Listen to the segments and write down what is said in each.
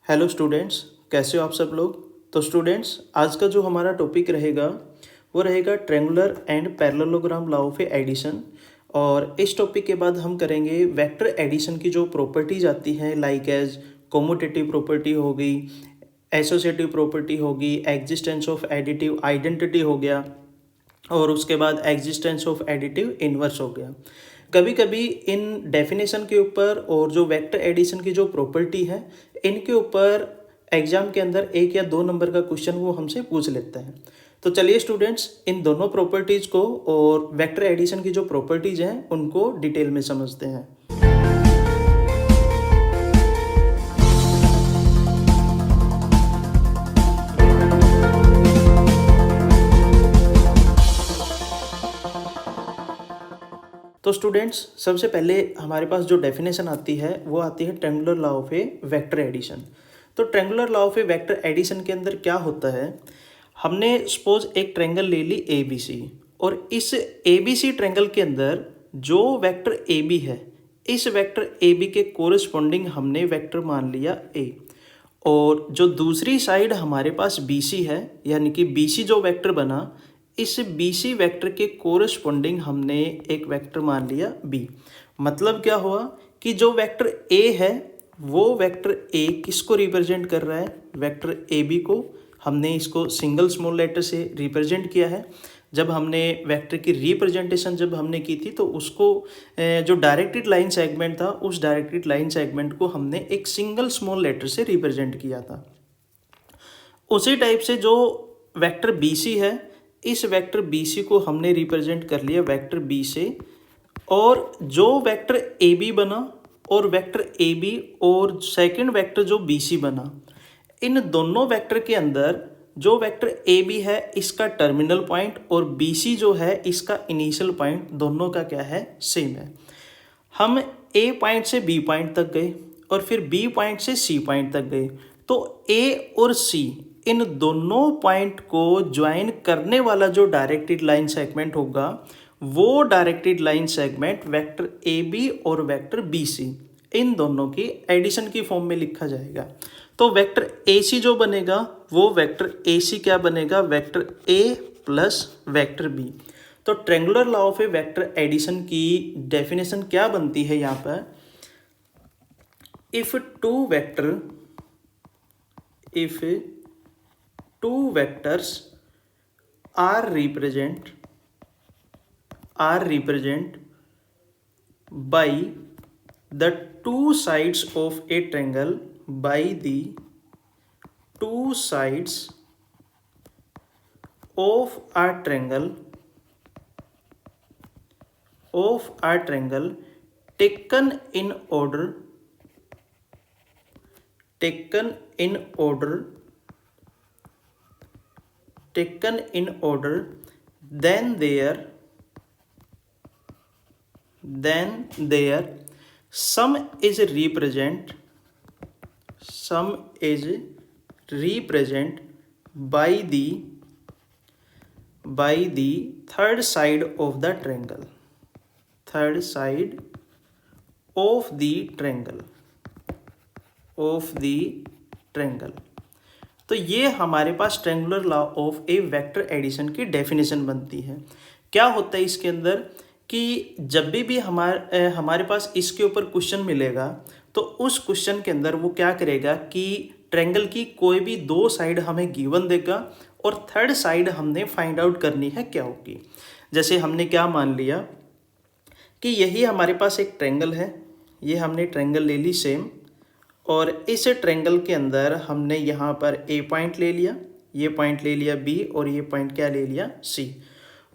Hello students, कैसे हो आप सब लोग। तो स्टूडेंट्स, आज का जो हमारा टॉपिक रहेगा वो रहेगा triangular and parallelogram law of addition. और इस टॉपिक के बाद हम करेंगे वेक्टर एडिशन की जो प्रॉपर्टीज आती हैं, लाइक एज कोमोटेटिव प्रॉपर्टी हो गई, एसोसिएटिव प्रॉपर्टी होगी, एग्जिस्टेंस ऑफ एडिटिव आइडेंटिटी हो गया, और उसके बाद एग्जिस्टेंस ऑफ एडिटिव इन्वर्स हो गया। कभी कभी इन डेफिनेशन के ऊपर और जो वेक्टर एडिशन की जो प्रॉपर्टी है इनके ऊपर एग्जाम के अंदर 1 या 2 नंबर का क्वेश्चन वो हमसे पूछ लेता है। तो चलिए स्टूडेंट्स, इन दोनों प्रॉपर्टीज़ को और वेक्टर एडिशन की जो प्रॉपर्टीज़ हैं उनको डिटेल में समझते हैं। तो स्टूडेंट्स, सबसे पहले हमारे पास जो डेफिनेशन आती है वो आती है triangular law of a vector addition. तो triangular law of a vector addition के अंदर क्या होता है, हमने सपोज एक ट्रायंगल ले ली ए बी सी, और इस ए बी सी ट्रायंगल के अंदर जो वेक्टर ए बी है, इस वेक्टर ए बी के कोरिस्पोंडिंग हमने वेक्टर मान लिया ए, और जो दूसरी साइड हमारे पास बी सी है, यानी कि बी सी जो वेक्टर बना, इस बी सी वेक्टर के कोरिस्पोंडिंग हमने एक वेक्टर मान लिया बी। मतलब क्या हुआ कि जो वेक्टर ए है वो वेक्टर ए किसको रिप्रेजेंट कर रहा है, वेक्टर ए बी को। हमने इसको सिंगल स्मॉल लेटर से रिप्रेजेंट किया है। जब हमने वेक्टर की रिप्रेजेंटेशन जब हमने की थी तो उसको जो डायरेक्टेड लाइन सेगमेंट था, उस डायरेक्टेड लाइन सेगमेंट को हमने एक सिंगल स्मॉल लेटर से रिप्रेजेंट किया था। उसी टाइप से जो वेक्टर बी सी है, इस वेक्टर बी सी को हमने रिप्रेजेंट कर लिया वेक्टर बी से, और जो वेक्टर ए बी बना और वेक्टर ए बी और सेकेंड वेक्टर जो बी सी बना, इन दोनों वेक्टर के अंदर जो वेक्टर ए बी है इसका टर्मिनल पॉइंट और बी सी जो है इसका इनिशियल पॉइंट, दोनों का क्या है, सेम है। हम ए पॉइंट से बी पॉइंट तक गए और फिर बी पॉइंट से सी पॉइंट तक गए, तो ए और सी इन दोनों पॉइंट को ज्वाइन करने वाला जो डायरेक्टेड लाइन सेगमेंट होगा, वो directed line segment vector A B और वेक्टर बी सी इन दोनों की एडिशन की फॉर्म में लिखा जाएगा। तो वेक्टर ए सी जो बनेगा वो वेक्टर ए सी क्या बनेगा, vector A plus vector B. तो triangular law of a vector addition की डेफिनेशन क्या बनती है यहाँ पर, if two vectors are represent by the two sides of a triangle, by the two sides of a triangle taken in order, then their sum is represent by the third side of the triangle, तो ये हमारे पास triangular law of a vector addition की डेफिनेशन बनती है। क्या होता है इसके अंदर कि जब भी हमारे पास इसके ऊपर क्वेश्चन मिलेगा तो उस क्वेश्चन के अंदर वो क्या करेगा कि ट्रायंगल की कोई भी दो साइड हमें गिवन देगा और थर्ड साइड हमने फाइंड आउट करनी है क्या होगी। जैसे हमने क्या मान लिया कि यही हमारे पास एक ट्रायंगल है, ये हमने ट्रायंगल ले ली सेम, और इस ट्रायंगल के अंदर हमने यहाँ पर ए पॉइंट ले लिया, ये पॉइंट ले लिया बी, और ये पॉइंट क्या ले लिया, सी।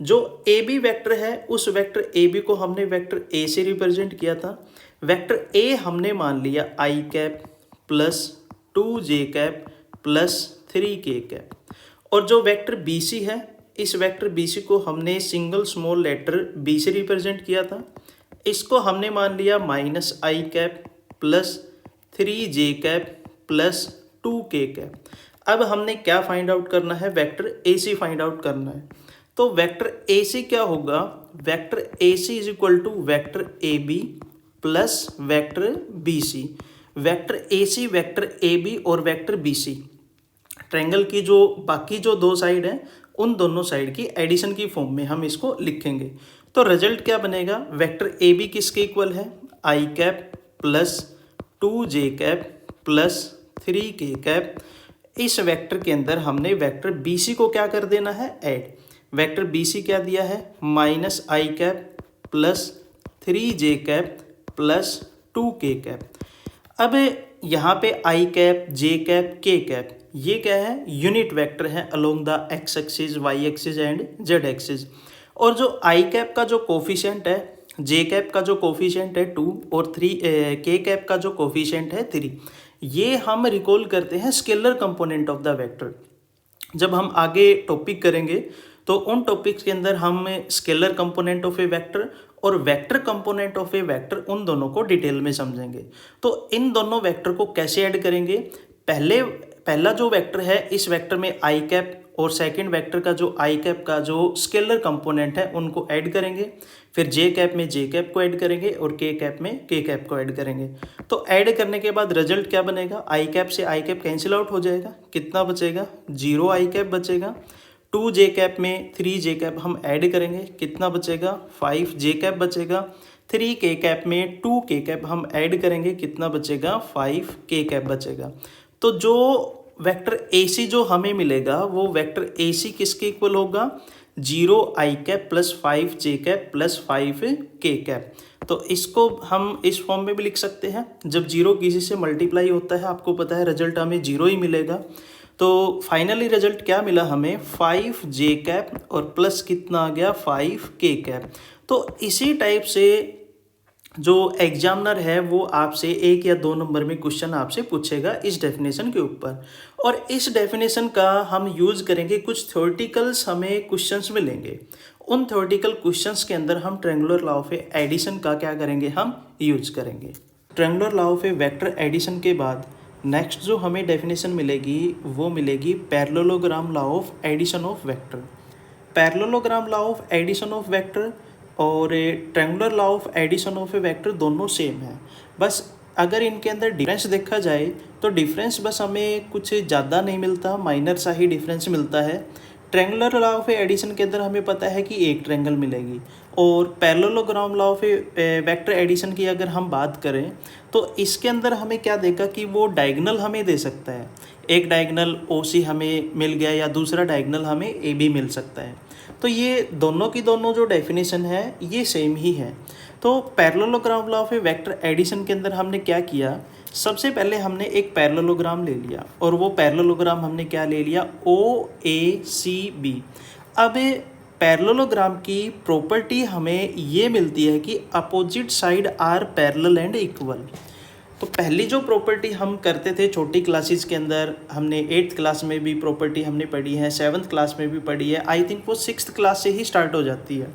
जो ए बी वेक्टर है उस वेक्टर ए बी को हमने वेक्टर ए से रिप्रेजेंट किया था। वेक्टर ए हमने मान लिया i cap plus 2j cap plus 3k cap, और जो वेक्टर बी सी है, इस वेक्टर बी सी को हमने सिंगल स्मॉल लेटर बी से रिप्रेजेंट किया था। इसको हमने मान लिया minus i cap plus 3j cap plus 2k cap. अब हमने क्या फाइंड आउट करना है, vector A C find out करना है। तो वेक्टर ए सी क्या होगा, vector A C is equal to vector A B plus vector B C. Vector AC, vector AB और वेक्टर BC, ट्रायंगल की जो बाकी जो दो साइड हैं उन दोनों साइड की एडिशन की फॉर्म में हम इसको लिखेंगे। तो रिजल्ट क्या बनेगा, वेक्टर AB किसके इक्वल है, i cap plus 2j cap plus 3k cap. इस वेक्टर के अंदर हमने वेक्टर BC को क्या कर देना है, ऐड। वेक्टर BC क्या दिया है, minus i cap plus 3j cap plus 2k cap. अब यहाँ पे i cap, J cap, K cap, ये क्या है, यूनिट वेक्टर है along the X axis, Y axis and Z axis. और जो आई कैप का जो कोफिशिएंट है, जे कैप का जो कोफिशिएंट है 2 और 3, के कैप का जो कोफिशिएंट है 3, ये हम रिकॉल करते हैं scalar component of the vector. जब हम आगे टॉपिक करेंगे तो उन टॉपिक्स के अंदर हम scalar component of a vector और vector component of a vector उन दोनों को डिटेल में समझेंगे। तो इन दोनों वेक्टर को कैसे ऐड करेंगे, पहला जो वेक्टर है इस वेक्टर में आई कैप और सेकंड वेक्टर का जो आई कैप का जो स्केलर कंपोनेंट है उनको ऐड करेंगे, फिर जे कैप में जे कैप को ऐड करेंगे और के कैप में के कैप को ऐड करेंगे। तो ऐड करने के बाद रिजल्ट क्या बनेगा, आई कैप से आई कैप कैंसिल आउट हो जाएगा, कितना बचेगा, 0 आई कैप बचेगा। 2j कैप में 3j कैप हम ऐड करेंगे, कितना बचेगा, 5j कैप बचेगा। 3k कैप में 2k कैप हम ऐड करेंगे, कितना बचेगा, 5k कैप बचेगा। तो जो वेक्टर AC जो हमें मिलेगा वो वेक्टर AC किसके इक्वल होगा, 0 i cap plus 5j cap plus 5k cap. तो इसको हम इस फॉर्म में भी लिख सकते हैं, जब 0 किसी से मल्टीप्लाई होता है आपको पता है रिजल्ट हमें 0 ही मिलेगा। तो फाइनली रिजल्ट क्या मिला हमें, 5j कैप और प्लस कितना आ गया, 5k कैप। तो इसी टाइप से जो एग्जामिनर है वो आपसे 1 या 2 नंबर में क्वेश्चन आपसे पूछेगा इस डेफिनेशन के ऊपर। और इस डेफिनेशन का हम यूज़ करेंगे, कुछ थ्योरेटिकल्स हमें क्वेश्चंस मिलेंगे, उन थ्योरेटिकल क्वेश्चंस के अंदर हम ट्रायंगुलर लॉ ऑफ एडिशन का क्या करेंगे, हम यूज करेंगे। Triangular law of vector addition के बाद नेक्स्ट जो हमें डेफिनेशन मिलेगी वो मिलेगी parallelogram law of addition of vector. Parallelogram law of addition of vector और triangular law of addition of a vector दोनों सेम है, बस अगर इनके अंदर डिफरेंस देखा जाए तो डिफरेंस बस हमें कुछ ज़्यादा नहीं मिलता, माइनर सा ही डिफरेंस मिलता है। ट्रायंगुलर लॉ ऑफ एडिशन के अंदर हमें पता है कि एक ट्रायंगल मिलेगी, और parallelogram law of vector addition की अगर हम बात करें तो इसके अंदर हमें क्या देगा कि वो डायगोनल हमें दे सकता है, एक डायगोनल OC हमें मिल गया या दूसरा डायगोनल हमें AB मिल सकता है। तो ये दोनों की दोनों जो डेफिनेशन है ये सेम ही है। तो parallelogram law of vector addition के अंदर हमने क्या किया, सबसे पहले हमने एक पैरेललोग्राम ले लिया और वो पैरेललोग्राम हमने क्या ले लिया, OACB। अब पैरेललोग्राम की प्रॉपर्टी हमें ये मिलती है कि opposite side are parallel and equal. तो पहली जो प्रॉपर्टी हम करते थे छोटी क्लासेस के अंदर, हमने 8th क्लास में भी प्रॉपर्टी हमने पढ़ी है, 7th क्लास में भी पढ़ी है, आई थिंक वो 6th क्लास से ही स्टार्ट हो जाती है।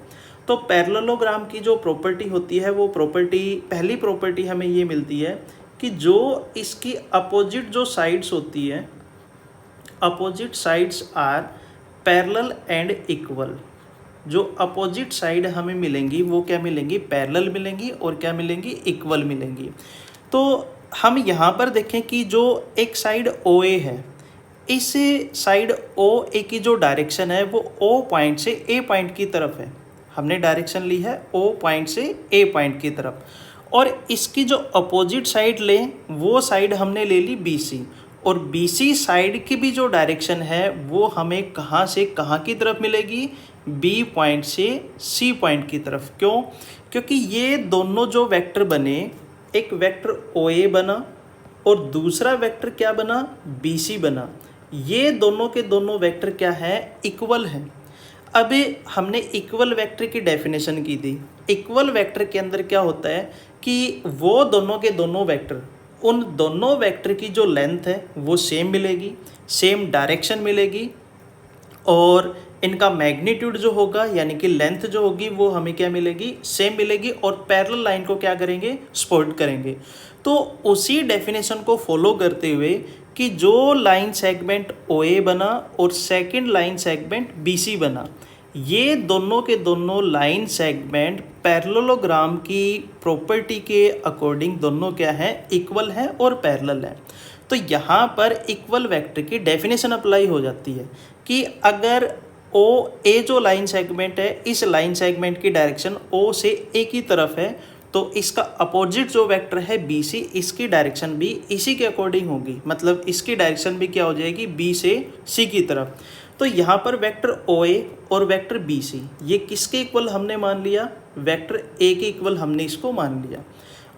तो पैरेललोग्राम की जो प्रॉपर्टी होती है वो पहली प्रॉपर्टी हमें ये मिलती है कि जो इसकी अपोजिट जो साइड्स होती है, opposite sides are parallel and equal. जो अपोजिट साइड हमें मिलेंगी वो क्या मिलेंगी, पैरेलल मिलेंगी और क्या मिलेंगी, इक्वल मिलेंगी। तो हम यहाँ पर देखें कि जो एक साइड OA है, इस साइड OA की जो डायरेक्शन है वो O पॉइंट से A पॉइंट की तरफ है, हमने डायरेक्शन ली है O पॉइंट से A पॉइंट की तरफ। और इसकी जो अपोजिट साइड लें वो साइड हमने ले ली BC, और BC साइड की भी जो डायरेक्शन है वो हमें कहाँ से कहाँ की तरफ मिलेगी, B पॉइंट से C पॉइंट की तरफ। क्यों, क्योंकि ये दोनों जो वेक्टर बने, एक वेक्टर OA बना और दूसरा वेक्टर क्या बना, BC बना, ये दोनों के दोनों वेक्टर क्या है, इक्वल हैं। अब हमने इक्वल वेक्टर की डेफिनेशन की थी। इक्वल वेक्टर के अंदर क्या होता है कि वो दोनों के दोनों वेक्टर, उन दोनों वेक्टर की जो लेंथ है वो सेम मिलेगी, सेम डायरेक्शन मिलेगी, और इनका मैग्नीट्यूड जो होगा यानी कि लेंथ जो होगी वो हमें क्या मिलेगी, सेम मिलेगी, और पैरेलल लाइन को क्या करेंगे, सपोर्ट करेंगे। तो उसी डेफिनेशन को फॉलो करते हुए कि जो लाइन सेगमेंट OA बना और सेकंड लाइन सेगमेंट BC बना, ये दोनों के दोनों लाइन सेगमेंट पैरेललोग्राम की प्रॉपर्टी के अकॉर्डिंग दोनों क्या है, इक्वल है और पैरेलल है। तो यहाँ पर इक्वल वेक्टर की डेफिनेशन अप्लाई हो जाती है कि अगर ओ ए जो लाइन सेगमेंट है, इस लाइन सेगमेंट की डायरेक्शन ओ से ए की तरफ है, तो इसका अपोजिट जो वेक्टर है बी सी, इसकी डायरेक्शन भी इसी के अकॉर्डिंग होगी, मतलब इसकी डायरेक्शन भी क्या हो जाएगी, बी से सी की तरफ। तो यहाँ पर वेक्टर ओ ए और वेक्टर बी सी ये किसके इक्वल हमने मान लिया, वेक्टर ए के इक्वल हमने इसको मान लिया।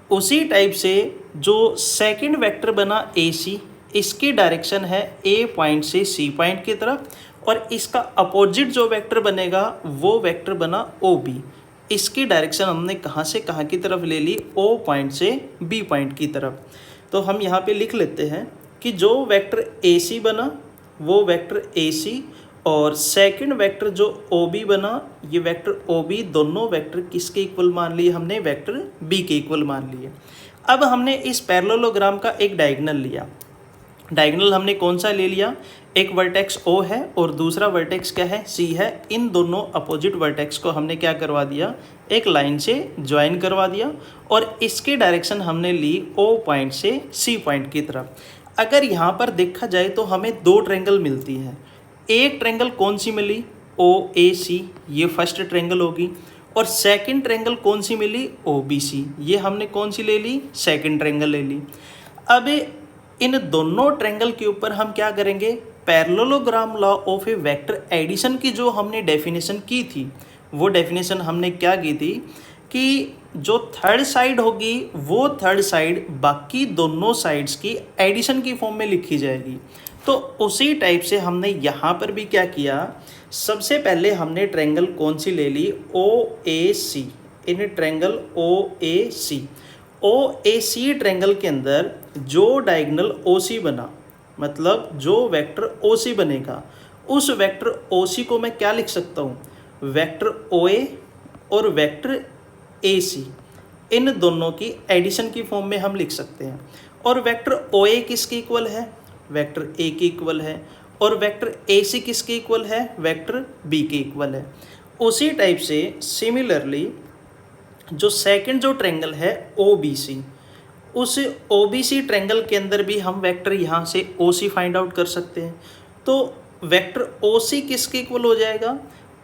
उसी टाइप से जो सेकंड वेक्टर बना ए सी, इसकी डायरेक्शन है ए पॉइंट से सी पॉइंट की तरफ, और इसका अपोजिट जो वेक्टर बनेगा वो वेक्टर बना ओ बी, इसकी डायरेक्शन हमने कहाँ से कहाँ की तरफ ले ली, ओ पॉइंट से बी पॉइंट की तरफ। तो हम यहाँ पे लिख लेते हैं कि जो वेक्टर ए सी बना वो वेक्टर ए सी, और सेकंड वेक्टर जो ओ बी बना ये वेक्टर ओ बी, दोनों वेक्टर किसके इक्वल मान लिए हमने, वेक्टर बी के इक्वल मान लिए। अब हमने इस पैरेललोग्राम का एक डायगोनल लिया। डायगोनल हमने कौन सा ले लिया, एक वर्टेक्स ओ है और दूसरा वर्टेक्स क्या है, सी है। इन दोनों अपोजिट वर्टेक्स को हमने क्या करवा दिया, एक लाइन से ज्वाइन करवा दिया, और इसकी डायरेक्शन हमने ली ओ पॉइंट से सी पॉइंट की तरफ। अगर यहाँ पर देखा जाए तो हमें दो ट्रायंगल मिलती हैं। एक ट्रायंगल कौन सी मिली, ओ ए सी, ये फर्स्ट ट्रायंगल होगी, और सेकंड ट्रायंगल कौन सी मिली, ओ बी सी, ये हमने कौन सी ले ली, सेकंड ट्रायंगल ले ली। अब इन दोनों ट्रायंगल के ऊपर हम क्या करेंगे, parallelogram law of a vector addition की जो हमने डेफिनेशन की थी, वो डेफिनेशन हमने क्या की थी कि जो थर्ड साइड होगी वो थर्ड साइड बाकी दोनों साइड्स की एडिशन की फॉर्म में लिखी जाएगी। तो उसी टाइप से हमने यहाँ पर भी क्या किया, सबसे पहले हमने ट्रायंगल कौन सी ले ली, ओ ए सी। In triangle O A C, O A C triangle के अंदर जो डायगोनल ओ सी बना, मतलब जो वेक्टर ओ सी बनेगा, उस वेक्टर ओ सी को मैं क्या लिख सकता हूँ, वेक्टर ओ ए और वेक्टर ए सी, इन दोनों की एडिशन की फॉर्म में हम लिख सकते हैं। और वेक्टर ओ ए किसके इक्वल है, वेक्टर ए के इक्वल है, और वेक्टर ए सी किसके इक्वल है, वेक्टर बी के इक्वल है। उसी टाइप से सिमिलरली जो सेकंड जो ट्रायंगल है ओ बी सी, उस ओ बी सी ट्रायंगल के अंदर भी हम वेक्टर यहाँ से ओ सी फाइंड आउट कर सकते हैं। तो वेक्टर ओ सी किसके इक्वल हो जाएगा,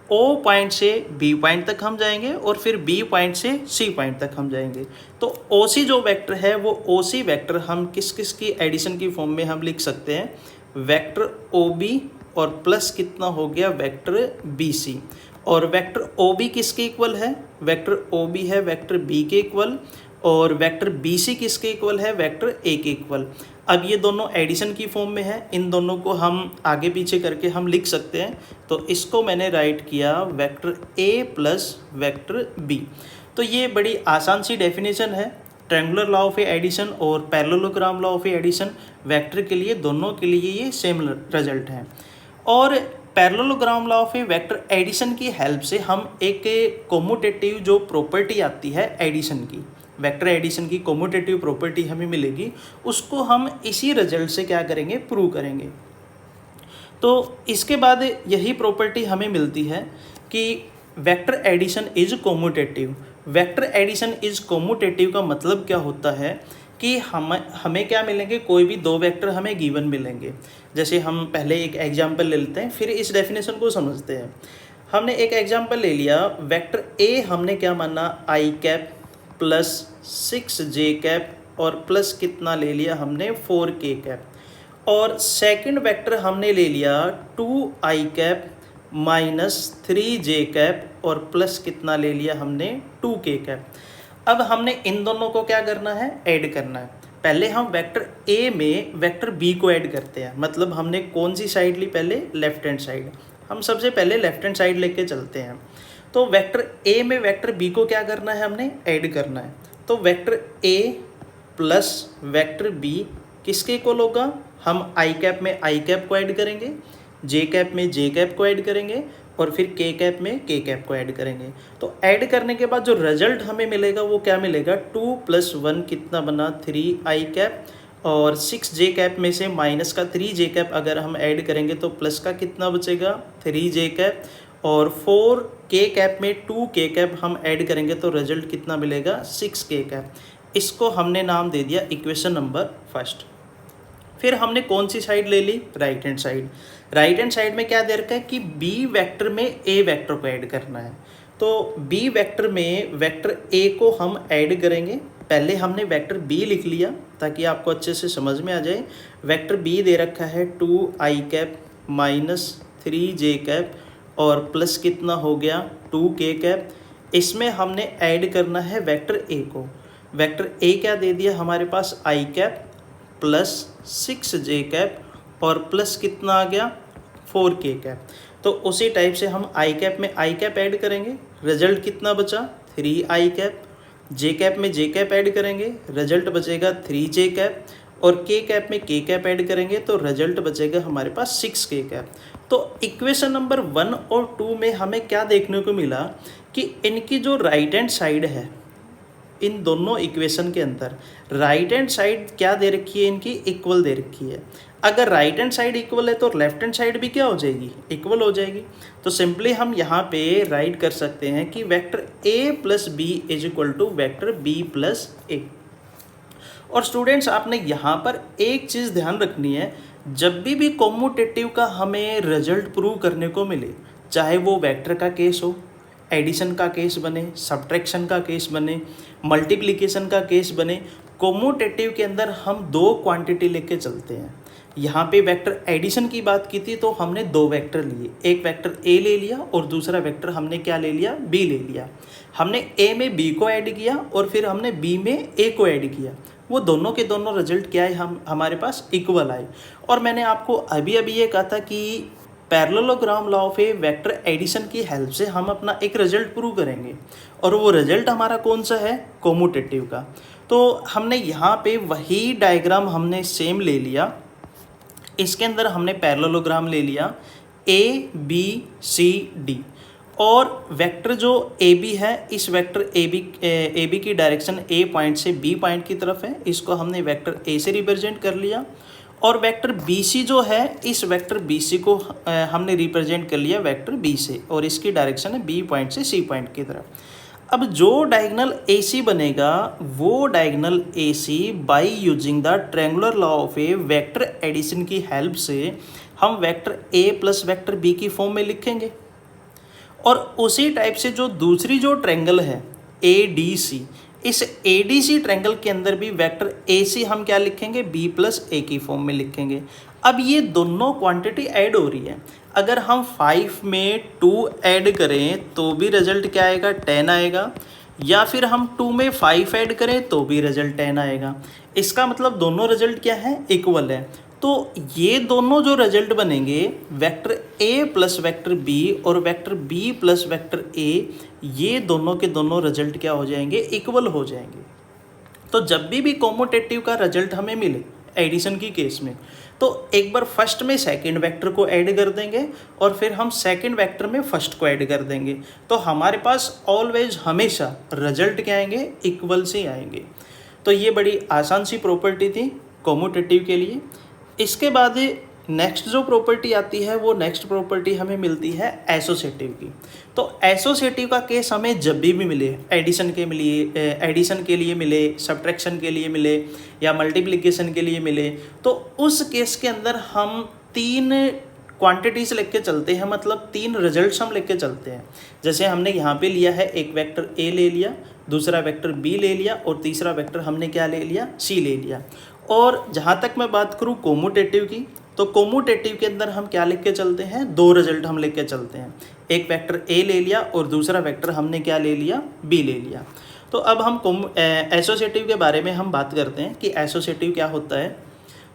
ओ पॉइंट से बी पॉइंट तक हम जाएंगे और फिर बी पॉइंट से सी पॉइंट तक हम जाएंगे। तो ओ सी जो वेक्टर है वो ओ सी वेक्टर हम किस किस की एडिशन की फॉर्म में हम लिख सकते हैं, वेक्टर ओ बी और प्लस कितना हो गया, वेक्टर बी सी। और वेक्टर ओ बी किसके इक्वल है, वेक्टर ओ बी है वेक्टर बी के इक्वल, और वेक्टर बी सी किसके इक्वल है, वेक्टर ए के इक्वल। अब ये दोनों एडिशन की फॉर्म में है, इन दोनों को हम आगे पीछे करके हम लिख सकते हैं। तो इसको मैंने राइट किया vector A plus vector B. तो ये बड़ी आसान सी डेफिनेशन है ट्रायंगुलर लॉ ऑफ एडिशन और parallelogram law of addition. Vector के लिए दोनों के लिए ये सेम रिजल्ट है। और parallelogram law of vector addition की हेल्प से हम एक कोम्यूटेटिव जो प्रॉपर्टी आती है एडिशन की, वेक्टर एडिशन की कोम्यूटेटिव प्रॉपर्टी हमें मिलेगी, उसको हम इसी रिजल्ट से क्या करेंगे, प्रूव करेंगे। तो इसके बाद यही प्रॉपर्टी हमें मिलती है कि vector addition is commutative. Vector addition is commutative का मतलब क्या होता है कि हमें क्या मिलेंगे, कोई भी दो वेक्टर हमें गिवन मिलेंगे। जैसे हम पहले एक एग्जांपल ले लेते हैं, फिर इस डेफिनेशन को समझते हैं। हमने एक एग्जांपल ले लिया, वेक्टर ए हमने क्या माना, आई कैप प्लस 6j कैप और प्लस कितना ले लिया हमने, 4k कैप। और सेकंड वेक्टर हमने ले लिया 2i cap minus 3j cap और प्लस कितना ले लिया हमने, 2k कैप। अब हमने इन दोनों को क्या करना है, ऐड करना है। पहले हम वेक्टर ए में वेक्टर बी को ऐड करते हैं, मतलब हमने कौन सी साइड ली, पहले लेफ्ट हैंड साइड। हम सबसे पहले लेफ्ट हैंड साइड लेके चलते हैं। तो वेक्टर ए में वेक्टर बी को क्या करना है, हमने ऐड करना है। तो vector A plus vector B किसके इक्वल होगा, हम आई कैप में आई कैप को ऐड करेंगे, जे कैप में जे कैप को ऐड करेंगे और फिर के कैप में के कैप को ऐड करेंगे। तो ऐड करने के बाद जो रिजल्ट हमें मिलेगा वो क्या मिलेगा, 2 + 1 कितना बना, 3i कैप, और 6j कैप में से माइनस का 3j कैप अगर हम ऐड करेंगे तो प्लस का कितना बचेगा, 3j कैप, और 4 के कैप में 2 के कैप हम ऐड करेंगे तो रिजल्ट कितना मिलेगा 6 के कैप। इसको हमने नाम दे दिया इक्वेशन नंबर फर्स्ट। फिर हमने कौन सी साइड ले ली, right hand side. Right hand side में क्या दे रखा है कि बी वेक्टर में ए वेक्टर को ऐड करना है। तो बी वेक्टर में वेक्टर ए को हम ऐड करेंगे। पहले हमने वेक्टर बी लिख लिया ताकि आपको अच्छे से समझ में आ जाए। वेक्टर बी दे रखा है 2i cap minus 3j cap और प्लस कितना हो गया 2k कैप। इसमें हमने ऐड करना है वेक्टर ए को। वेक्टर ए क्या दे दिया हमारे पास i cap plus 6j cap और प्लस कितना आ गया 4k कैप। तो उसी टाइप से हम i कैप में i कैप ऐड करेंगे, रिजल्ट कितना बचा 3i कैप। j कैप में j कैप ऐड करेंगे, रिजल्ट बचेगा 3j कैप। और k कैप में k कैप ऐड करेंगे तो रिजल्ट बचेगा हमारे पास 6k कैप। तो इक्वेशन नंबर 1 और 2 में हमें क्या देखने को मिला कि इनकी जो राइट हैंड साइड है, इन दोनों इक्वेशन के अंदर राइट हैंड साइड क्या दे रखी है, इनकी इक्वल दे रखी है। अगर राइट हैंड साइड इक्वल है तो लेफ्ट हैंड साइड भी क्या हो जाएगी, इक्वल हो जाएगी। तो सिंपली हम यहाँ पे राइट कर सकते हैं कि vector a plus B is equal to vector b plus A. और स्टूडेंट्स आपने यहाँ पर एक चीज़ ध्यान रखनी है, जब भी कॉम्यूटेटिव का हमें रिजल्ट प्रूव करने को मिले, चाहे वो वेक्टर का केस हो, एडिशन का केस बने, सब्ट्रैक्शन का केस बने, मल्टीप्लिकेशन का केस बने, कॉम्यूटेटिव के अंदर हम 2 क्वांटिटी लेके चलते हैं। यहाँ पे वेक्टर एडिशन की बात की थी तो हमने 2 वेक्टर लिए, एक वेक्टर ए ले लिया और दूसरा वेक्टर हमने क्या ले लिया, बी ले लिया। हमने ए में बी को ऐड किया और फिर हमने बी में ए को ऐड किया। वो दोनों के दोनों रिजल्ट क्या है, हमारे पास इक्वल आए। और मैंने आपको अभी ये कहा था कि parallelogram law of a vector addition की हेल्प से हम अपना एक रिजल्ट प्रूव करेंगे और वो रिजल्ट हमारा कौन सा है, कॉम्यूटेटिव का। तो हमने यहाँ पे वही डायग्राम हमने सेम ले लिया। इसके अंदर हमने पैरेललोग्राम ले लिया ए बी सी डी और वेक्टर जो ए बी है, इस वेक्टर ए बी की डायरेक्शन ए पॉइंट से बी पॉइंट की तरफ है, इसको हमने वेक्टर ए से रिप्रेजेंट कर लिया। और वेक्टर बी सी जो है, इस वेक्टर बी सी को हमने रिप्रेजेंट कर लिया वेक्टर बी से और इसकी डायरेक्शन है बी पॉइंट से सी पॉइंट की तरफ। अब जो डायगोनल ए सी बनेगा वो diagonal A C by using the triangular law of a vector addition की हेल्प से हम vector A plus vector B की फॉर्म में लिखेंगे। और उसी टाइप से जो दूसरी जो ट्रायंगल है ए डी सी, इस ए डी सी ट्रायंगल के अंदर भी वेक्टर ए सी हम क्या लिखेंगे, बी प्लस ए की फॉर्म में लिखेंगे। अब ये दोनों क्वांटिटी ऐड हो रही है, अगर हम 5 में 2 ऐड करें तो भी रिजल्ट क्या आएगा, 10 आएगा, या फिर हम 2 में 5 ऐड करें तो भी रिजल्ट 10 आएगा। इसका मतलब दोनों रिजल्ट क्या है, इक्वल है। तो ये दोनों जो रिजल्ट बनेंगे vector A plus vector B और vector B plus vector A, ये दोनों के दोनों रिजल्ट क्या हो जाएंगे, इक्वल हो जाएंगे। तो जब भी कॉम्यूटेटिव का रिजल्ट हमें मिले एडिशन की केस में, तो एक बार फर्स्ट में सेकंड वेक्टर को ऐड कर देंगे और फिर हम सेकंड वेक्टर में फर्स्ट को ऐड कर देंगे, तो हमारे पास ऑलवेज हमेशा रिजल्ट क्या आएंगे, इक्वल से आएंगे। तो ये बड़ी आसान सी प्रॉपर्टी थी कॉम्यूटेटिव के लिए। इसके बाद नेक्स्ट जो प्रॉपर्टी आती है, वो नेक्स्ट प्रॉपर्टी हमें मिलती है एसोसिएटिव की। तो एसोसिएटिव का केस हमें जब भी मिले, एडिशन के लिए मिले, सब्ट्रैक्शन के लिए मिले या मल्टीप्लिकेशन के लिए मिले, तो उस केस के अंदर हम 3 क्वांटिटीज लेके चलते हैं, मतलब 3 रिजल्ट्स हम लेके चलते हैं। जैसे हमने यहाँ पे लिया है, एक वेक्टर ए ले लिया, दूसरा वेक्टर बी ले लिया और तीसरा वेक्टर हमने क्या ले लिया, सी ले लिया। और जहाँ तक मैं बात करूँ कॉम्यूटेटिव की, तो कॉम्यूटेटिव के अंदर हम क्या लेके चलते हैं, 2 रिजल्ट हम लेके चलते हैं। एक वेक्टर ए ले लिया और दूसरा वेक्टर हमने क्या ले लिया, बी ले लिया। तो अब हम एसोसिएटिव के बारे में हम बात करते हैं कि एसोसिएटिव क्या होता है।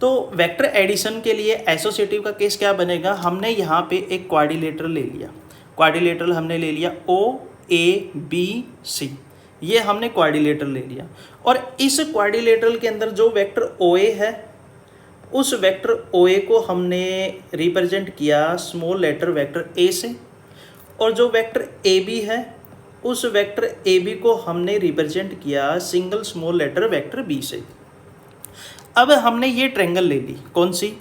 तो वेक्टर एडिशन के लिए एसोसिएटिव का केस क्या बनेगा, हमने यहाँ पे एक क्वाड्रिलेटरल ले लिया, क्वाड्रिलेटरल हमने ले लिया ओ ए बी सी, ये हमने क्वाड्रिलेटरल ले लिया। और इस क्वाड्रिलेटरल के अंदर जो वेक्टर ओ ए है, उस वेक्टर ओ ए को हमने रिप्रेजेंट किया स्मॉल लेटर वेक्टर ए से, और जो वेक्टर ए बी है उस वेक्टर ए बी को हमने रिप्रेजेंट किया single small letter vector B से। अब हमने ये ट्रायंगल ले ली, कौन सी,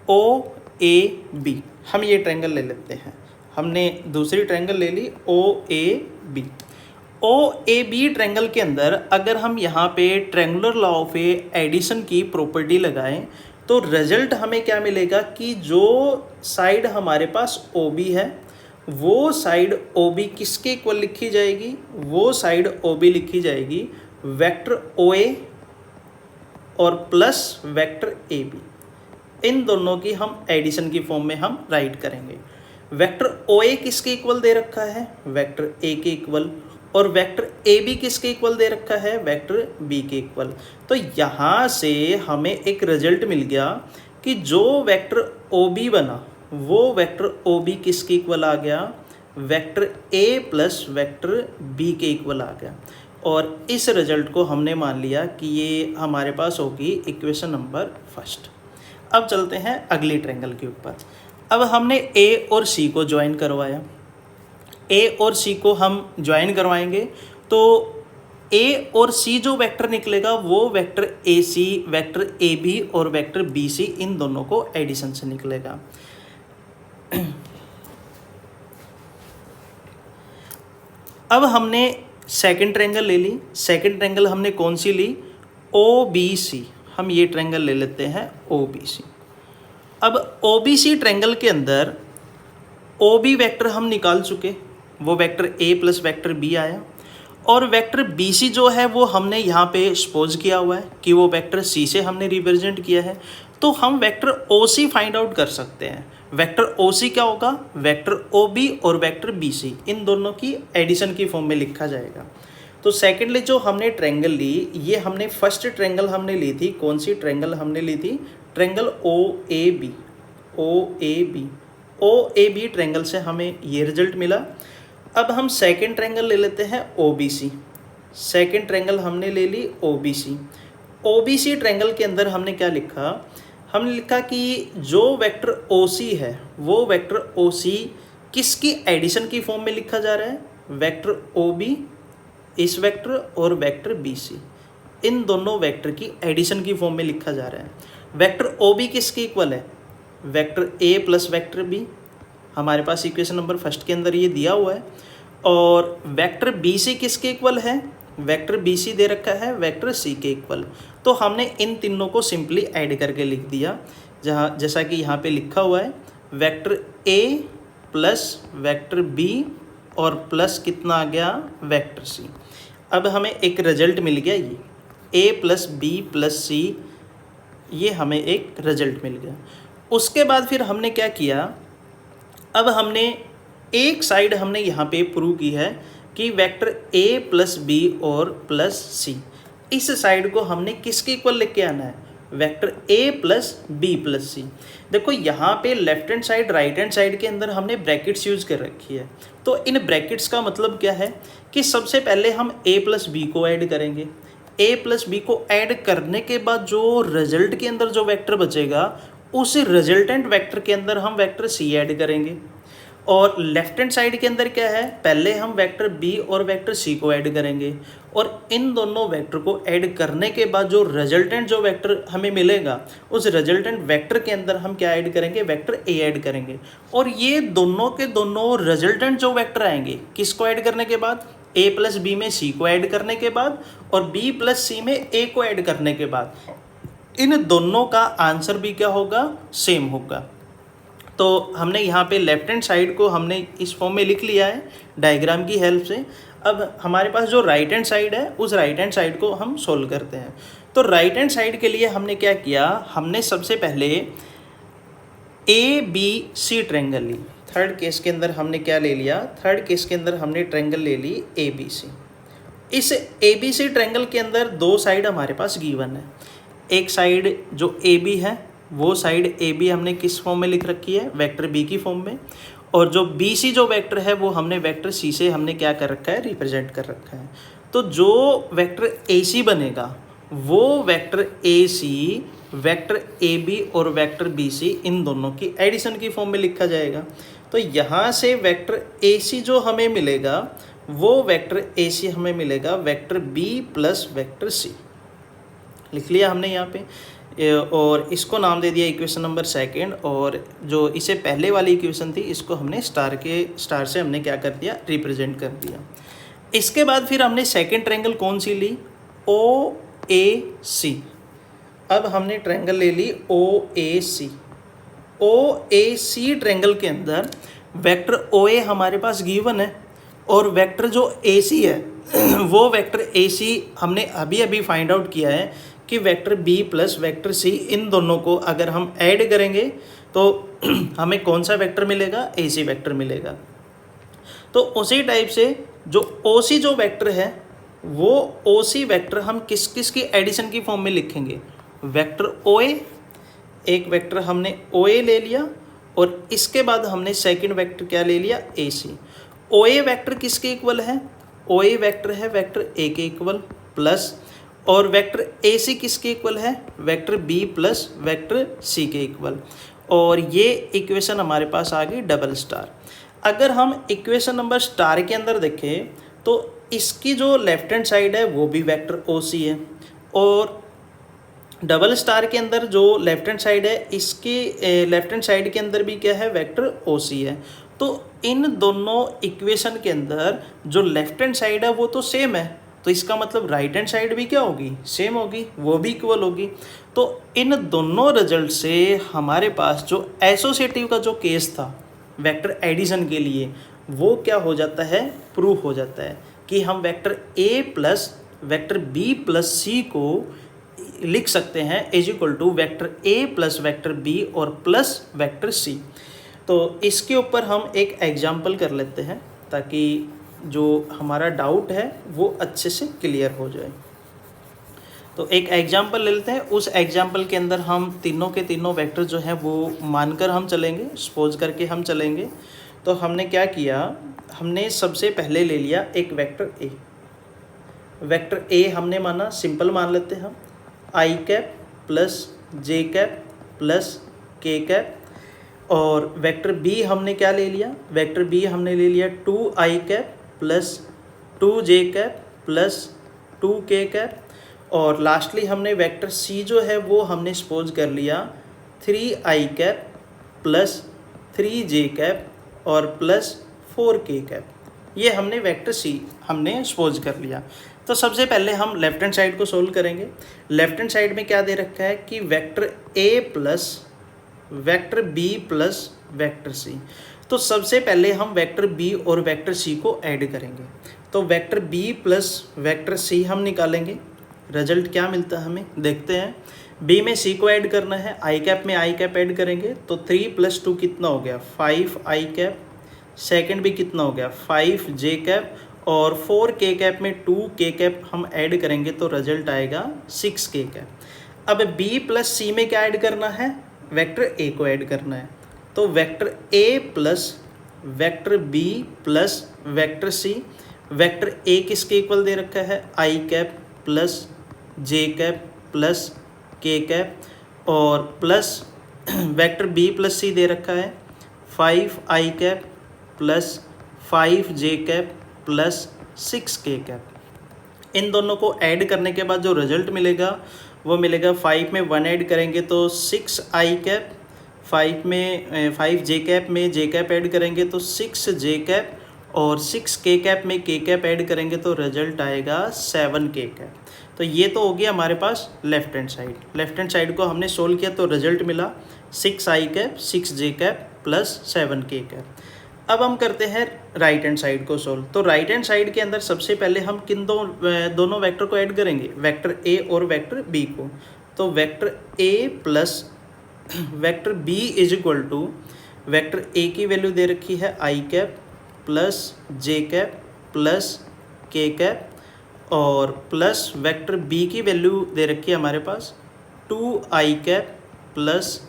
ओ ए बी, हम ये ट्रायंगल ले लेते हैं। हमने दूसरी ट्रायंगल ले ली OAB। OAB ट्रायंगल के अंदर अगर हम यहाँ पे ट्रायंगुलर लॉ ऑफ एडिशन की प्रॉपर्टी लगाएं तो रिजल्ट हमें क्या मिलेगा कि जो साइड हमारे पास OB है वो साइड OB किसके इक्वल लिखी जाएगी, वो साइड OB लिखी जाएगी वेक्टर OA और प्लस वेक्टर AB। इन दोनों की हम एडिशन की फॉर्म में हम राइट करेंगे। वेक्टर OA किसके इक्वल दे रखा है, वेक्टर A के इक्वल, और वेक्टर AB किसके इक्वल दे रखा है, वेक्टर B के इक्वल। तो यहाँ से हमें एक रिजल्ट मिल गया कि जो वेक्टर OB बना वो वेक्टर OB किसके इक्वल आ गया, vector A plus vector B के इक्वल आ गया। और इस रिजल्ट को हमने मान लिया कि ये हमारे पास होगी इक्वेशन नंबर फर्स्ट। अब चलते हैं अगली ट्रायंगल के ऊपर। अब हमने A और C को ज्वाइन करवाया, A और C को हम ज्वाइन करवाएंगे तो A और C जो वेक्टर निकलेगा वो वेक्टर AC, वेक्टर AB और वेक्टर BC इन दोनों को एडिशन से निकलेगा। अब हमने सेकंड ट्रायंगल ले ली। सेकंड ट्रायंगल हमने कौन सी ली, OBC। हम ये ट्रायंगल ले लेते हैं OBC। अब OBC ट्रायंगल के अंदर OB वेक्टर हम निकाल चुके, वो vector A plus vector B आया, और वेक्टर BC जो है वो हमने यहाँ पे सपोज किया हुआ है कि वो वेक्टर C से हमने रिप्रेजेंट किया है। तो हम वेक्टर OC फाइंड आउट कर सकते हैं। वेक्टर OC क्या होगा, वेक्टर OB और वेक्टर BC इन दोनों की एडिशन की फॉर्म में लिखा जाएगा। तो सेकेंडली जो हमने ट्रायंगल ली, ये हमने फर्स्ट ट्रायंगल हमने ली थी, कौन सी ट्रायंगल हमने ली थी, ट्रायंगल OAB। OAB ट्रायंगल से हमें ये रिजल्ट मिला। अब हम सेकेंड ट्रायंगल ले लेते हैं OBC। सेकेंड ट्रायंगल हमने ले ली OBC ट्रायंगल के अंदर हमने क्या लिखा, हमने लिखा कि जो वेक्टर OC है वो वेक्टर OC किसकी एडिशन की फॉर्म में लिखा जा रहा है, वेक्टर OB, इस वेक्टर और वेक्टर BC इन दोनों वेक्टर की एडिशन की फॉर्म में लिखा जा रहा है। वेक्टर OB किसके इक्वल है, vector A plus vector B, हमारे पास इक्वेशन नंबर फर्स्ट के अंदर ये दिया हुआ है। और वेक्टर BC किसके इक्वल है, वेक्टर BC दे रखा है वेक्टर C के इक्वल। तो हमने इन तीनों को सिंपली ऐड करके लिख दिया, जैसा कि यहाँ पे लिखा हुआ है vector A plus vector B और प्लस कितना आ गया, वेक्टर C। अब हमें एक रिजल्ट मिल गया, ये A plus B plus C, ये हमें एक रिजल्ट मिल गया। उसके बाद फिर हमने क्या किया, अब हमने एक साइड हमने यहाँ पे प्रूव की है कि वेक्टर A प्लस B और प्लस C, इस साइड को हमने किसके इक्वल लेके आना है, vector A plus B plus C। देखो यहाँ पे left hand side right hand side के अंदर हमने ब्रैकेट्स यूज़ कर रखी है। तो इन ब्रैकेट्स का मतलब क्या है कि सबसे पहले हम A प्लस B को ऐड करेंगे। A प्लस B को ऐड करने के बाद जो रिजल्ट के अंदर जो वेक्टर बचेगा उस रिजल्टेंट वेक्टर के अंदर हम वेक्टर C ऐड करेंगे। और लेफ्ट हैंड साइड के अंदर क्या है, पहले हम वेक्टर B और वेक्टर C को ऐड करेंगे, और इन दोनों वेक्टर को ऐड करने के बाद जो रिजल्टेंट जो वेक्टर हमें मिलेगा उस रिजल्टेंट वेक्टर के अंदर हम क्या ऐड करेंगे, वेक्टर A ऐड करेंगे। और ये दोनों के दोनों रिजल्टेंट जो वेक्टर आएंगे किसको ऐड करने के बाद, A प्लस B में C को ऐड करने के बाद और B प्लस C में A को ऐड करने के बाद इन दोनों का आंसर भी क्या होगा, सेम होगा। तो हमने यहाँ पे लेफ्ट हैंड साइड को हमने इस फॉर्म में लिख लिया है डायग्राम की हेल्प से। अब हमारे पास जो राइट हैंड साइड है उस राइट हैंड साइड को हम सोल्व करते हैं। तो राइट हैंड साइड के लिए हमने क्या किया, हमने सबसे पहले ABC ट्रायंगल ली। थर्ड केस के अंदर हमने क्या ले लिया, थर्ड केस के अंदर हमने ट्रायंगल ले ली ABC। इस ABC ट्रायंगल के अंदर दो साइड हमारे पास गिवन है। एक साइड जो AB है वो साइड AB हमने किस फॉर्म में लिख रखी है, वेक्टर B की फॉर्म में, और जो BC जो वेक्टर है वो हमने वेक्टर C से हमने क्या कर रखा है, रिप्रेजेंट कर रखा है। तो जो वेक्टर AC बनेगा वो वेक्टर AC वेक्टर AB और वेक्टर BC इन दोनों की एडिशन की फॉर्म में लिखा जाएगा। तो यहाँ से वेक्टर AC जो हमें मिलेगा वो वेक्टर AC हमें मिलेगा vector B plus vector C। लिख लिया हमने यहाँ पे। और इसको नाम दे दिया इक्वेशन नंबर सेकंड, और जो इसे पहले वाली इक्वेशन थी इसको हमने स्टार से हमने क्या कर दिया, रिप्रेजेंट कर दिया। इसके बाद फिर हमने सेकंड ट्रायंगल कौन सी ली, ओ ए सी। अब हमने ट्रायंगल ले ली ओ ए सी। ओ ए सी ट्रायंगल के अंदर वेक्टर ओ ए हमारे पास गिवन है, और वेक्टर जो ए सी है वो वेक्टर ए सी हमने अभी अभी फाइंड आउट किया है कि vector B plus vector C, इन दोनों को अगर हम ऐड करेंगे तो हमें कौन सा वेक्टर मिलेगा, ए सी वेक्टर मिलेगा। तो उसी टाइप से जो ओ सी जो वेक्टर है वो ओ सी वेक्टर हम किस किस की एडिशन की फॉर्म में लिखेंगे, वेक्टर ओ ए, एक वेक्टर हमने ओ ए ले लिया, और इसके बाद हमने सेकंड वेक्टर क्या ले लिया, ए सी। ओ ए वेक्टर किसके इक्वल है, ओ ए वेक्टर है वेक्टर ए के इक्वल प्लस, और वेक्टर ए सी किसके इक्वल है, vector B plus vector C के इक्वल, और ये इक्वेशन हमारे पास आ गई डबल स्टार। अगर हम इक्वेशन नंबर स्टार के अंदर देखें तो इसकी जो लेफ्ट हैंड साइड है वो भी वेक्टर ओ सी है, और डबल स्टार के अंदर जो लेफ्ट हैंड साइड है इसकी लेफ्ट हैंड साइड के अंदर भी क्या है, वेक्टर ओ सी है। तो इन दोनों इक्वेशन के अंदर जो लेफ्ट हैंड साइड है वो तो सेम है, तो इसका मतलब राइट हैंड साइड भी क्या होगी, सेम होगी, वो भी इक्वल होगी। तो इन दोनों रिजल्ट से हमारे पास जो एसोसिएटिव का जो केस था वेक्टर एडिशन के लिए वो क्या हो जाता है, प्रूफ हो जाता है कि हम vector A plus vector B plus C को लिख सकते हैं is equal to vector A plus vector B और प्लस वेक्टर सी। तो इसके ऊपर हम एक एग्जाम्पल कर लेते हैं ताकि जो हमारा डाउट है वो अच्छे से क्लियर हो जाए। तो एक एग्जाम्पल ले लेते हैं, उस एग्जाम्पल के अंदर हम तीनों के तीनों वेक्टर जो हैं वो मानकर हम चलेंगे, सपोज करके हम चलेंगे। तो हमने क्या किया, हमने सबसे पहले ले लिया एक वेक्टर ए। वेक्टर ए हमने माना, सिंपल मान लेते हैं हम, आई cap plus J cap plus K cap, और वेक्टर बी हमने क्या ले लिया, वेक्टर बी हमने ले लिया 2i cap plus 2j cap plus 2k cap, और लास्टली हमने वेक्टर सी जो है वो हमने सपोज कर लिया 3i cap plus 3j cap और प्लस 4k कैप। ये हमने वेक्टर सी हमने सपोज कर लिया। तो सबसे पहले हम लेफ्ट हैंड साइड को सोल्व करेंगे। लेफ्ट हैंड साइड में क्या दे रखा है कि vector A plus vector B plus vector C. तो सबसे पहले हम वेक्टर बी और वेक्टर सी को ऐड करेंगे। तो vector B plus vector C हम निकालेंगे, रिजल्ट क्या मिलता है हमें देखते हैं। बी में सी को ऐड करना है, आई कैप में आई कैप ऐड करेंगे तो 3 + 2 कितना हो गया 5i कैप, सेकेंड भी कितना हो गया 5j कैप, और 4k कैप में 2k कैप हम ऐड करेंगे तो रिजल्ट आएगा 6k कैप। अब b प्लस सी में क्या ऐड करना है, वेक्टर ए को ऐड करना है। तो vector A plus vector B plus vector C, vector A किसके इक्वल दे रखा है, i cap plus J cap plus K cap, और plus vector B plus C दे रखा है 5i cap plus 5j cap plus 6k cap. इन दोनों को ऐड करने के बाद जो रिजल्ट मिलेगा वो मिलेगा 5 में 1 ऐड करेंगे तो 6i कैप, 5 में 5j कैप में j कैप ऐड करेंगे तो 6j कैप, और 6k कैप में k कैप ऐड करेंगे तो रिजल्ट आएगा 7k कैप। तो ये तो हो गया हमारे पास left hand side. Left hand side को हमने सोल्व किया तो रिजल्ट मिला 6i cap 6j cap plus 7k cap. अब हम करते हैं राइट हैंड साइड को सोल्व। तो राइट हैंड साइड के अंदर सबसे पहले हम किन दोनों वेक्टर को ऐड करेंगे, वेक्टर ए और वेक्टर बी को। तो vector A plus vector B is equal to vector A की वैल्यू दे रखी है i cap plus J cap plus K cap, और प्लस वेक्टर बी की वैल्यू दे रखी है हमारे पास 2i cap plus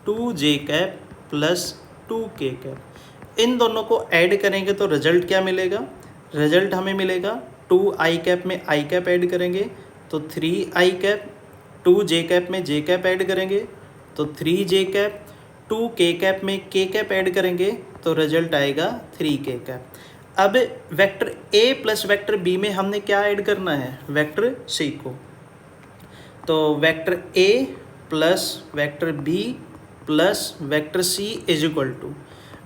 2j cap plus 2k cap. इन दोनों को ऐड करेंगे तो रिजल्ट क्या मिलेगा, रिजल्ट हमें मिलेगा 2i कैप में i कैप ऐड करेंगे तो 3i कैप, 2j कैप में j कैप ऐड करेंगे तो 3j कैप, 2k कैप में k कैप ऐड करेंगे तो रिजल्ट आएगा 3k कैप। अब vector a plus vector b में हमने क्या ऐड करना है, वेक्टर c को। तो vector a plus vector B plus vector C is equal to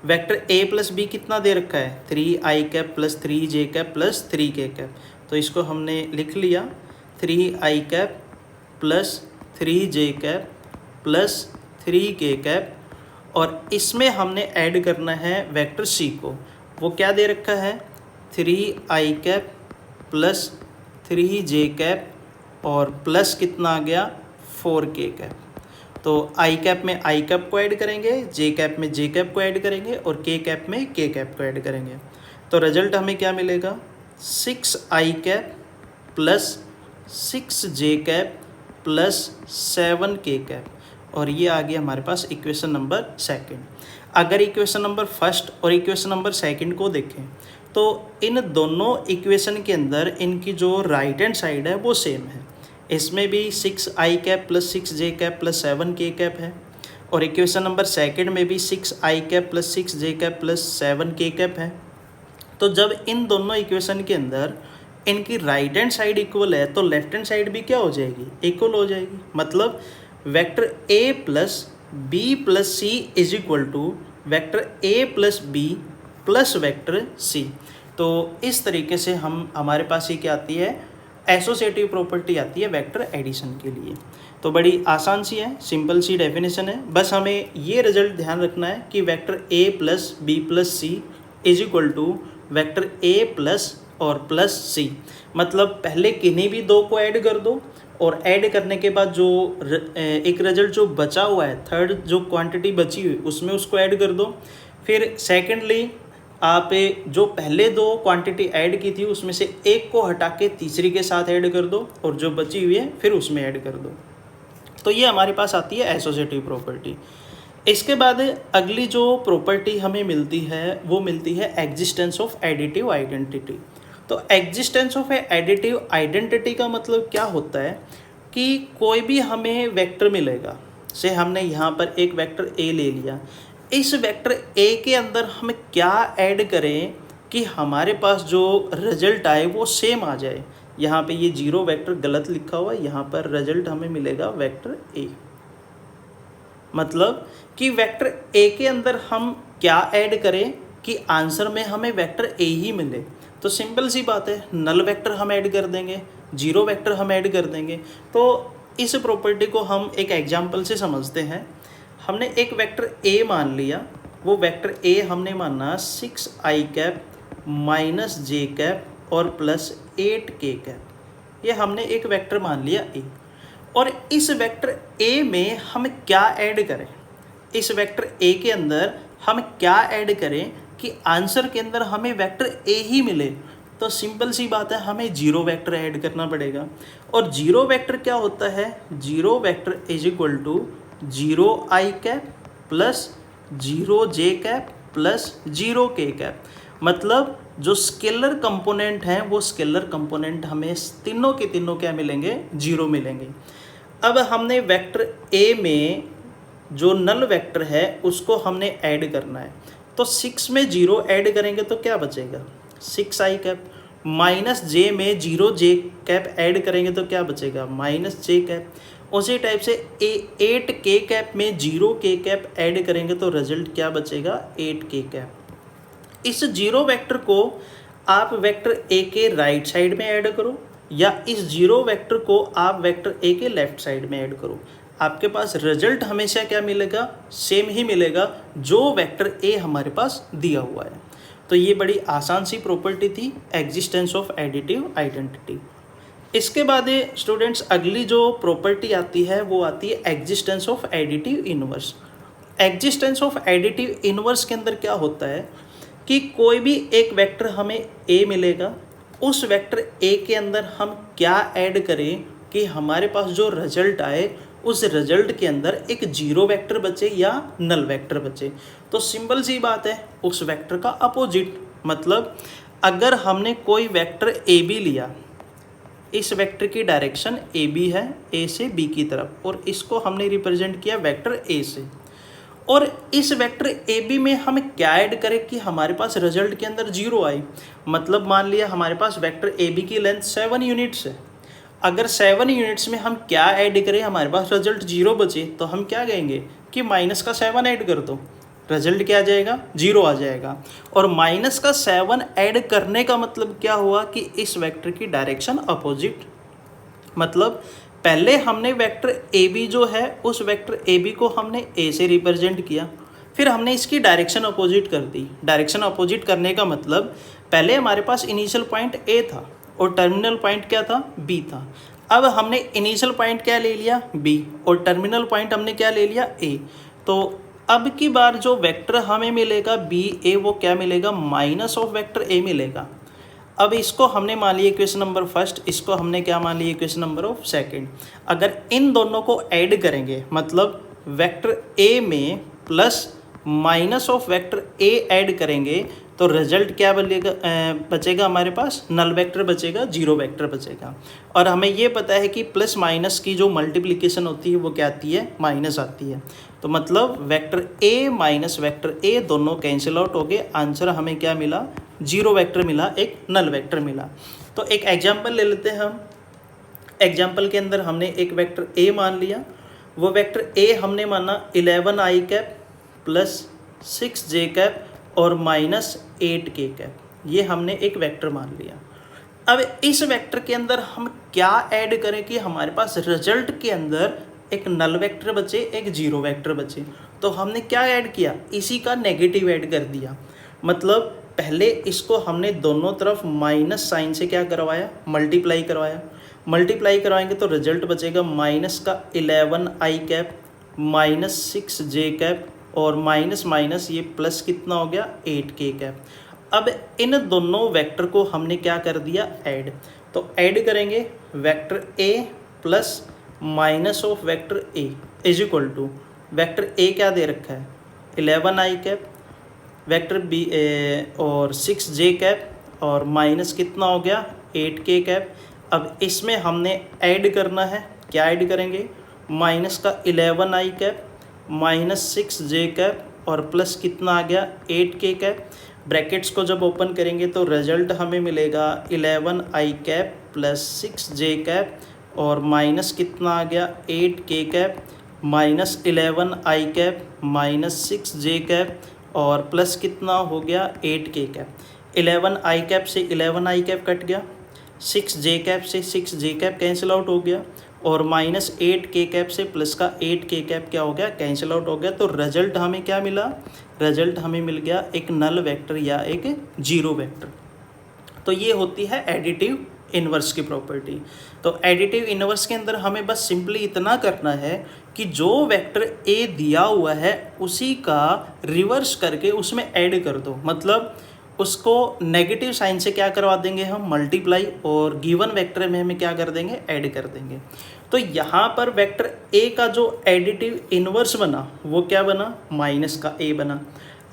vector A plus B कितना दे रखा है 3i plus 3j plus 3k। तो इसको हमने लिख लिया 3i plus 3j plus 3k और इसमें हमने ऐड करना है वेक्टर सी को। वो क्या दे रखा है 3i प्लस 3j और प्लस कितना आ गया 4k। तो आई कैप में आई कैप को ऐड करेंगे, जे कैप में जे कैप को ऐड करेंगे और के कैप में के कैप को ऐड करेंगे। तो रिजल्ट हमें क्या मिलेगा 6i plus 6j plus 7k और ये आ गया हमारे पास इक्वेशन नंबर सेकंड। अगर इक्वेशन नंबर फर्स्ट और इक्वेशन नंबर सेकंड को देखें तो इन दोनों इक्वेशन के अंदर इनकी जो राइट हैंड साइड है वो सेम है। इसमें भी 6i plus 6j plus 7k है और इक्वेशन नंबर सेकंड में भी 6i plus 6j plus 7k है। तो जब इन दोनों इक्वेशन के अंदर इनकी राइट हैंड साइड इक्वल है तो लेफ्ट हैंड साइड भी क्या हो जाएगी इक्वल हो जाएगी। मतलब vector a plus B plus C is equal to vector a plus B plus vector C. तो इस तरीके से हमारे पास ये क्या आती है एसोसिएटिव प्रॉपर्टी आती है वेक्टर एडिशन के लिए। तो बड़ी आसान सी है, सिंपल सी डेफिनेशन है। बस हमें ये रिजल्ट ध्यान रखना है कि vector a plus B plus C is equal to vector a plus और प्लस सी। मतलब पहले किन्हीं भी दो को ऐड कर दो और ऐड करने के बाद जो एक रिजल्ट जो बचा हुआ है थर्ड जो क्वांटिटी बची हुई उसमें उसको ऐड कर दो। फिर सेकेंडली आप जो पहले दो क्वांटिटी ऐड की थी उसमें से एक को हटा के तीसरी के साथ ऐड कर दो और जो बची हुई है फिर उसमें ऐड कर दो। तो ये हमारे पास आती है एसोसिएटिव प्रॉपर्टी। इसके बाद अगली जो प्रॉपर्टी हमें मिलती है वो मिलती है एग्जिस्टेंस ऑफ एडिटिव आइडेंटिटी। तो एग्जिस्टेंस ऑफ एडिटिव आइडेंटिटी का मतलब क्या होता है कि कोई भी हमें वेक्टर मिलेगा, से हमने यहाँ पर एक वेक्टर ए ले लिया, इस वेक्टर ए के अंदर हम क्या ऐड करें कि हमारे पास जो रिजल्ट आए वो सेम आ जाए। यहाँ पे ये जीरो वेक्टर गलत लिखा हुआ है, यहाँ पर रिजल्ट हमें मिलेगा वेक्टर ए। मतलब कि वेक्टर ए के अंदर हम क्या ऐड करें कि आंसर में हमें वेक्टर ए ही मिले। तो सिंपल सी बात है, नल वेक्टर हम ऐड कर देंगे, जीरो वेक्टर हम ऐड कर देंगे। तो इस प्रॉपर्टी को हम एक एग्जांपल से समझते हैं। हमने एक वेक्टर ए मान लिया, वो वेक्टर ए हमने माना 6i माइनस j और प्लस 8k। ये हमने एक वेक्टर मान लिया ए। और इस वेक्टर ए में हम क्या ऐड करें, इस वेक्टर ए के अंदर हम क्या ऐड करें कि आंसर के अंदर हमें वेक्टर ए ही मिले। तो सिंपल सी बात है, हमें जीरो वेक्टर ऐड करना पड़ेगा। और जीरो वेक्टर क्या होता है, zero vector is equal to 0i plus 0j plus 0k। मतलब जो स्केलर कंपोनेंट हैं वो स्केलर कंपोनेंट हमें तीनों के तीनों क्या मिलेंगे, जीरो मिलेंगे। अब हमने वेक्टर ए में जो नल वेक्टर है उसको हमने ऐड करना है। तो 6 में 0 ऐड करेंगे तो क्या बचेगा 6i माइनस j में 0j ऐड करेंगे तो क्या बचेगा माइनस j। उसी टाइप से 8k में 0k ऐड करेंगे तो रिजल्ट क्या बचेगा 8k। इस जीरो वेक्टर को आप वेक्टर ए के राइट साइड में ऐड करो या इस जीरो वेक्टर को आप वेक्टर ए के लेफ्ट साइड में ऐड करो, आपके पास रिजल्ट हमेशा क्या मिलेगा, सेम ही मिलेगा जो वेक्टर ए हमारे पास दिया हुआ है। तो ये बड़ी आसान सी प्रॉपर्टी थी एग्जिस्टेंस ऑफ एडिटिव आइडेंटिटी। इसके बाद स्टूडेंट्स अगली जो प्रॉपर्टी आती है वो आती है existence of additive inverse. Existence of additive inverse के अंदर क्या होता है कि कोई भी एक वेक्टर हमें ए मिलेगा, उस वेक्टर ए के अंदर हम क्या ऐड करें कि हमारे पास जो रिजल्ट आए उस रिजल्ट के अंदर एक जीरो वेक्टर बचे या नल वेक्टर बचे। तो सिंपल सी बात है, उस वेक्टर का अपोजिट। मतलब अगर हमने कोई वेक्टर ए बी लिया, इस वेक्टर की डायरेक्शन ए बी है, ए से बी की तरफ, और इसको हमने रिप्रेजेंट किया वेक्टर ए से, और इस वेक्टर ए बी में हम क्या ऐड करें कि हमारे पास रिजल्ट के अंदर जीरो आए। मतलब मान लिया हमारे पास वेक्टर ए बी की लेंथ 7 यूनिट्स है अगर 7 यूनिट्स में हम क्या ऐड करें, हमारे पास रिजल्ट 0 बचे, तो हम क्या कहेंगे कि माइनस का 7 ऐड कर दो, रिजल्ट क्या आ जाएगा, 0 आ जाएगा। और माइनस का 7 ऐड करने का मतलब क्या हुआ कि इस वेक्टर की डायरेक्शन अपोजिट, मतलब पहले हमने वेक्टर ए बी जो है उस वेक्टर ए बी को हमने ए से रिप्रेजेंट किया, फिर हमने इसकी डायरेक्शन अपोजिट कर दी। डायरेक्शन अपोजिट करने का मतलब पहले हमारे पास इनिशियल पॉइंट ए था और टर्मिनल पॉइंट क्या था, बी था। अब हमने इनिशियल पॉइंट क्या ले लिया, बी, और टर्मिनल पॉइंट हमने क्या ले लिया, ए। तो अब की बार जो वेक्टर हमें मिलेगा बी ए, वो क्या मिलेगा, माइनस ऑफ वेक्टर ए मिलेगा। अब इसको हमने मान लिया इक्वेशन नंबर फर्स्ट, इसको हमने क्या मान लिया, इक्वेशन नंबर ऑफ सेकंड। अगर इन दोनों को ऐड करेंगे, मतलब वेक्टर ए में plus minus of vector A add करेंगे, तो रिजल्ट क्या बनेगा, बचेगा हमारे पास, नल वेक्टर बचेगा, 0 वेक्टर बचेगा। और हमें ये पता है कि प्लस माइनस की जो मल्टीप्लिकेशन होती है वो क्या आती है, माइनस आती है। तो मतलब vector A minus vector A दोनों कैंसिल आउट हो गए, आंसर हमें क्या मिला, 0 वेक्टर मिला, एक नल वेक्टर मिला। तो एक एग्जाम्पल ले लेते हैं हम। एग्जाम्पल के अंदर हमने एक वेक्टर ए मान लिया, वो वेक्टर ए हमने माना 11 आई कैप प्लस 6 जे कैप और माइनस 8 के कैप, ये हमने एक वेक्टर मान लिया। अब इस वेक्टर के अंदर हम क्या ऐड करें कि हमारे पास रिजल्ट के अंदर एक नल वेक्टर बचे, एक 0 वेक्टर बचे। तो हमने क्या ऐड किया, इसी का नेगेटिव ऐड कर दिया। मतलब पहले इसको हमने दोनों तरफ माइनस साइन से क्या करवाया, मल्टीप्लाई करवाया। मल्टीप्लाई करवाएंगे तो रिजल्ट बचेगा माइनस का 11 आई कैप माइनस 6 जे कैप और माइनस माइनस ये प्लस कितना हो गया, 8 के कैप। अब इन दोनों वेक्टर को हमने क्या कर दिया, ऐड। तो ऐड करेंगे vector A plus minus of vector A is equal to, vector A क्या दे रखा है, 11 आई कैप, वेक्टर बी और 6 जे कैप और माइनस कितना हो गया, 8 के कैप। अब इसमें हमने ऐड करना है, क्या ऐड करेंगे, माइनस का 11 आई कैप माइनस 6 जे कैप और प्लस कितना आ गया, 8 के कैप। ब्रैकेट्स को जब ओपन करेंगे तो रिजल्ट हमें मिलेगा 11 आई कैप प्लस 6 जे कैप और माइनस कितना आ गया, 8 के कैप माइनस 11 आई कैप माइनस 6 जे कैप और प्लस कितना हो गया, 8 के कैप। 11 आई कैप से 11 आई कैप कट गया, 6 जे कैप से 6 जे कैप कैंसिल आउट हो गया और माइनस 8 के कैप से प्लस का 8 के कैप क्या हो गया, कैंसिल आउट हो गया। तो रिजल्ट हमें क्या मिला, रिजल्ट हमें मिल गया एक नल वेक्टर या एक 0 वेक्टर। तो ये होती है एडिटिव इन्वर्स की प्रॉपर्टी। तो एडिटिव इन्वर्स के अंदर हमें बस सिंपली इतना करना है कि जो वेक्टर ए दिया हुआ है उसी का रिवर्स करके उसमें ऐड कर दो, मतलब उसको नेगेटिव साइन से क्या करवा देंगे हम, मल्टीप्लाई, और गिवन वेक्टर में हमें क्या कर देंगे, ऐड कर देंगे। तो यहाँ पर वेक्टर ए का जो एडिटिव इन्वर्स बना वो क्या बना, माइनस का ए बना।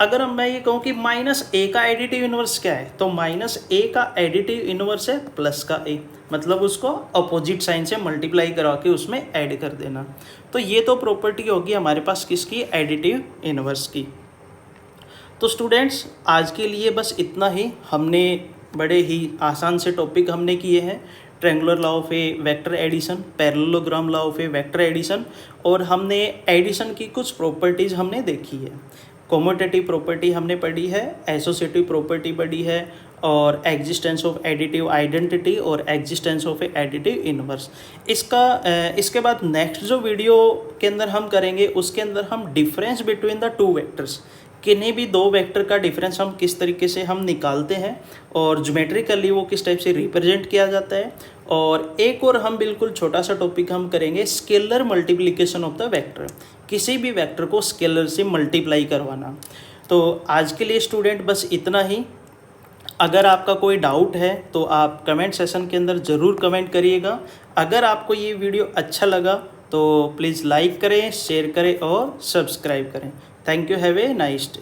अगर मैं ये कहूँ कि माइनस ए का एडिटिव इन्वर्स क्या है, तो माइनस ए का एडिटिव इन्वर्स है प्लस का ए, मतलब उसको अपोजिट साइन से मल्टीप्लाई करवा के उसमें ऐड कर देना। तो ये तो प्रॉपर्टी होगी हमारे पास किसकी, एडिटिव इन्वर्स की। तो स्टूडेंट्स आज के लिए बस इतना ही। हमने बड़े ही आसान से टॉपिक हमने किए हैं, triangular law of a vector addition, parallelogram law of a vector addition, और हमने एडिशन की कुछ प्रॉपर्टीज़ हमने देखी है। कॉम्यूटेटिव प्रॉपर्टी हमने पढ़ी है, एसोसिएटिव प्रॉपर्टी पढ़ी है, और एग्जिस्टेंस ऑफ एडिटिव आइडेंटिटी और existence of A additive inverse. इसके बाद नेक्स्ट जो वीडियो के अंदर हम करेंगे उसके अंदर हम difference between the two vectors, किन्हीं भी दो वेक्टर का डिफरेंस हम किस तरीके से हम निकालते हैं और ज्योमेट्रिकली वो किस टाइप से रिप्रेजेंट किया जाता है। और एक और हम बिल्कुल छोटा सा टॉपिक हम करेंगे, scalar multiplication of the vector, किसी भी वेक्टर को स्केलर से मल्टीप्लाई करवाना। तो आज के लिए स्टूडेंट बस इतना ही। अगर आपका कोई डाउट है तो आप कमेंट सेशन के अंदर ज़रूर कमेंट करिएगा। अगर आपको ये वीडियो अच्छा लगा तो प्लीज़ लाइक करें, शेयर करें और सब्सक्राइब करें। Thank you, have a nice day.